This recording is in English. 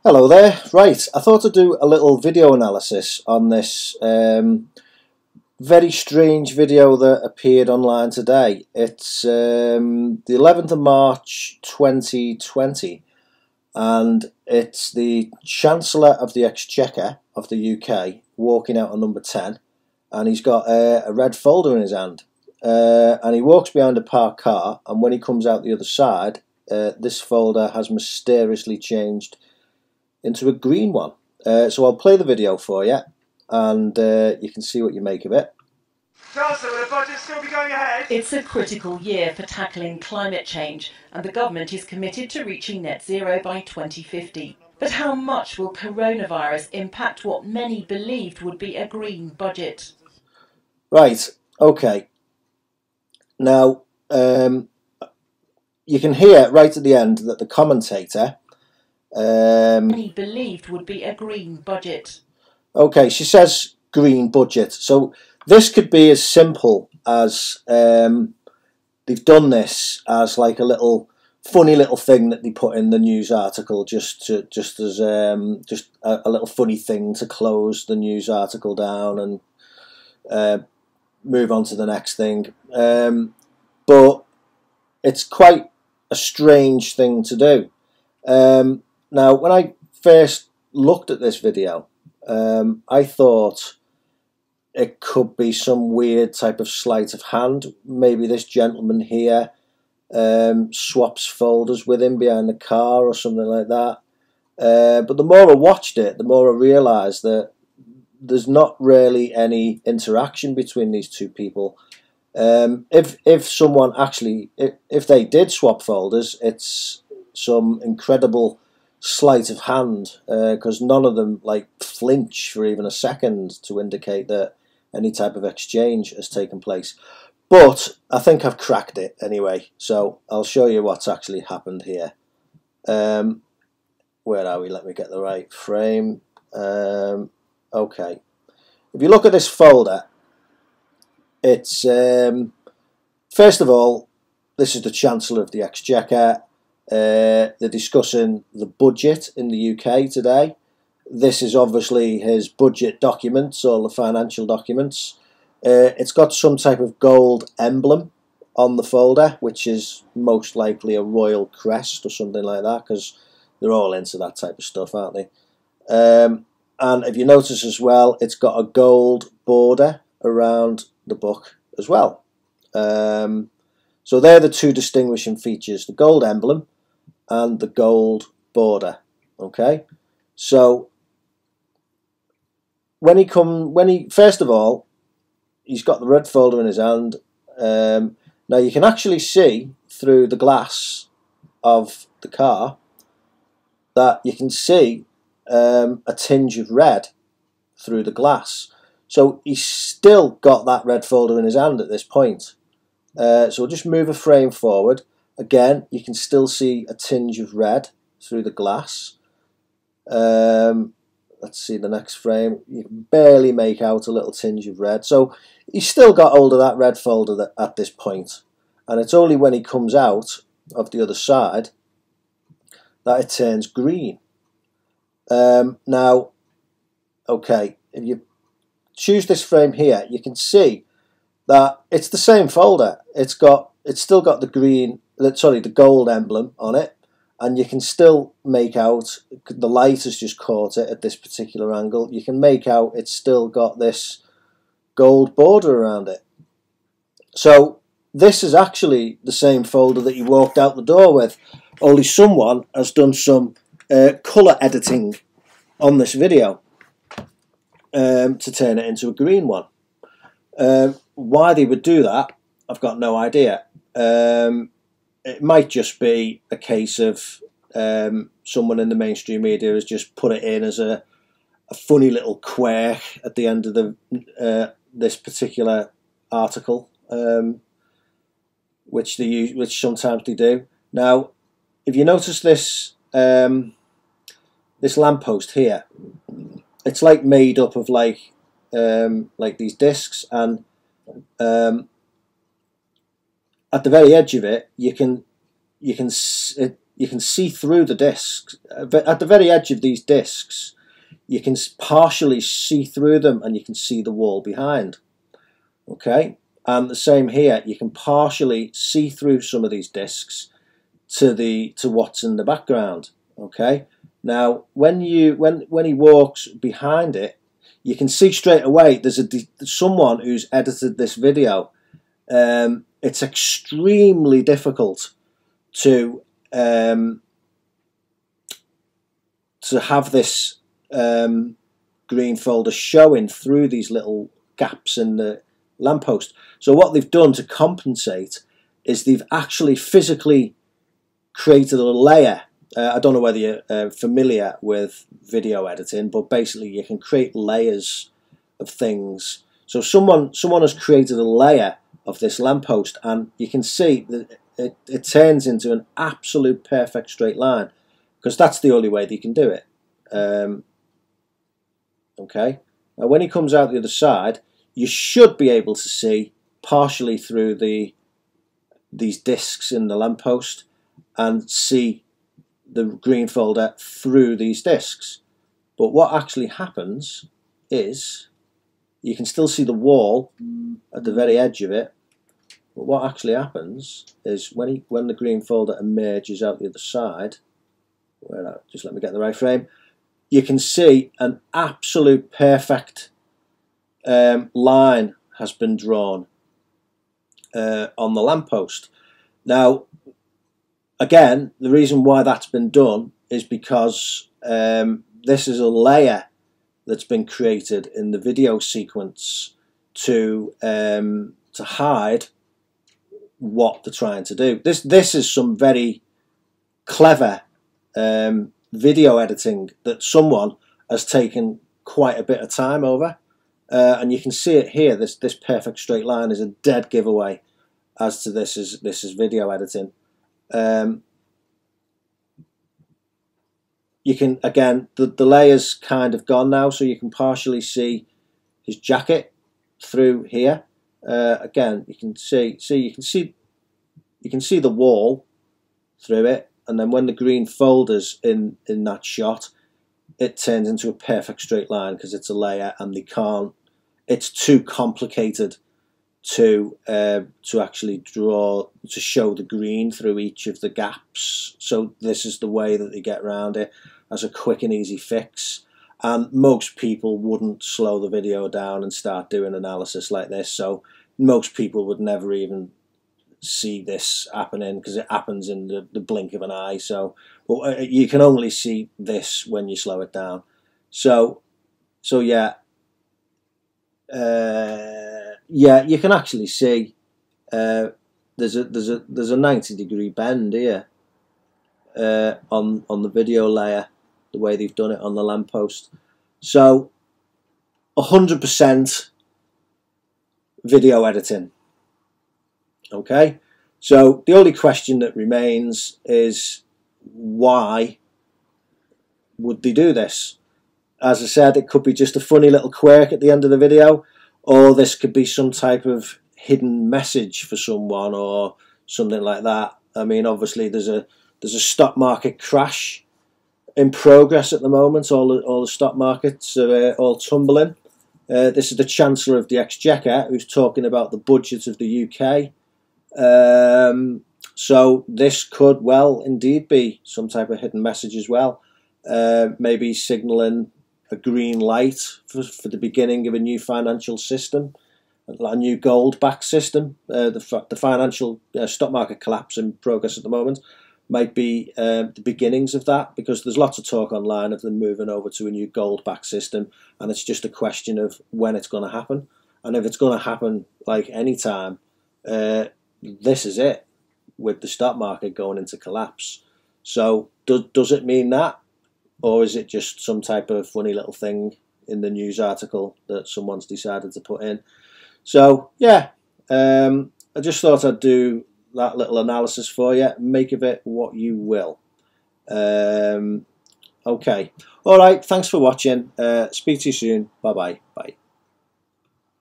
Hello there. Right, I thought I'd do a little video analysis on this very strange video that appeared online today. It's the 11th of March 2020 and it's the Chancellor of the Exchequer of the UK walking out on number 10, and he's got a red folder in his hand, and he walks behind a parked car, and when he comes out the other side, this folder has mysteriously changed into a green one. So I'll play the video for you, and you can see what you make of it. Chancellor, will the budget still be going ahead? It's a critical year for tackling climate change, and the government is committed to reaching net zero by 2050. But how much will coronavirus impact what many believed would be a green budget? Right, okay. Now, you can hear right at the end that the commentator Many believed would be a green budget. Okay, she says green budget. So this could be as simple as they've done this as like a little funny little thing that they put in the news article, just as just a little funny thing to close the news article down and move on to the next thing. But it's quite a strange thing to do. Now, when I first looked at this video, I thought it could be some weird type of sleight of hand. Maybe this gentleman here swaps folders with him behind the car or something like that. But the more I watched it, the more I realised that there's not really any interaction between these two people. If someone actually, if they did swap folders, it's some incredible sleight of hand, because none of them like flinch for even a second to indicate that any type of exchange has taken place. But I think I've cracked it anyway, so I'll show you what's actually happened here. Where are we? Let me get the right frame. Okay, if you look at this folder, it's first of all, this is the Chancellor of the Exchequer. They're discussing the budget in the UK today. This is obviously his budget documents, all the financial documents. It's got some type of gold emblem on the folder, which is most likely a royal crest or something like that, because they're all into that type of stuff, aren't they? And if you notice as well, it's got a gold border around the book as well. So they're the two distinguishing features, the gold emblem and the gold border. Okay, so when he first of all, he's got the red folder in his hand. Now you can actually see through the glass of the car that you can see a tinge of red through the glass. So he's still got that red folder in his hand at this point. So we'll just move a frame forward. Again, you can still see a tinge of red through the glass. Let's see the next frame. You can barely make out a little tinge of red. So he's still got hold of that red folder at this point. And it's only when he comes out of the other side that it turns green. Now, okay, if you choose this frame here, you can see that it's the same folder. It's still got the gold emblem on it, and you can still make out, the light has just caught it at this particular angle, you can make out it's still got this gold border around it. So this is actually the same folder that you walked out the door with, only someone has done some colour editing on this video to turn it into a green one. Why they would do that, I've got no idea. It might just be a case of someone in the mainstream media has just put it in as a funny little quirk at the end of the this particular article, which sometimes they do. Now, if you notice this this lamppost here, it's like made up of like these discs, and at the very edge of it, you can you can see through the discs. At the very edge of these discs, you can partially see through them, and you can see the wall behind. Okay, and the same here. You can partially see through some of these discs to what's in the background. Okay, now when he walks behind it, you can see straight away there's someone who's edited this video. It's extremely difficult to have this green folder showing through these little gaps in the lamppost. So what they've done to compensate is they've actually physically created a layer. I don't know whether you're familiar with video editing, but basically you can create layers of things. So someone has created a layer of this lamppost, and you can see that it turns into an absolute perfect straight line, because that's the only way they can do it. Okay, now when he comes out the other side, you should be able to see partially through these discs in the lamppost and see the green folder through these discs. But what actually happens is you can still see the wall at the very edge of it. But what actually happens is when the green folder emerges out the other side, just let me get the right frame, you can see an absolute perfect line has been drawn on the lamppost. Now, again, the reason why that's been done is because this is a layer that's been created in the video sequence to hide what they're trying to do. This is some very clever video editing that someone has taken quite a bit of time over, and you can see it here. This perfect straight line is a dead giveaway as to this is video editing. You can, again, the layer's kind of gone now, so you can partially see his jacket through here. Again, you can see the wall through it, and then when the green folder's in that shot, it turns into a perfect straight line because it's a layer, and they can't. It's too complicated to actually draw, to show the green through each of the gaps. So this is the way that they get around it as a quick and easy fix. And most people wouldn't slow the video down and start doing analysis like this. So most people would never even see this happening, because it happens in the blink of an eye. So you can only see this when you slow it down. So yeah. Yeah, you can actually see there's a 90-degree bend here on the video layer, the way they've done it on the lamppost. So 100% video editing. Okay, so the only question that remains is, why would they do this? As I said, it could be just a funny little quirk at the end of the video, or this could be some type of hidden message for someone or something like that. I mean, obviously there's a stock market crash in progress at the moment. All the stock markets are all tumbling. This is the Chancellor of the Exchequer who's talking about the budget of the UK. So this could well indeed be some type of hidden message as well. Maybe signalling a green light for the beginning of a new financial system, a new gold-backed system. The financial stock market collapse in progress at the moment might be the beginnings of that, because there's lots of talk online of them moving over to a new gold-backed system, and it's just a question of when it's going to happen. And if it's going to happen like any time, this is it, with the stock market going into collapse. So does it mean that? Or is it just some type of funny little thing in the news article that someone's decided to put in? So, yeah, I just thought I'd do that little analysis for you. Make of it what you will. Okay. All right, thanks for watching. Speak to you soon. Bye-bye. Bye.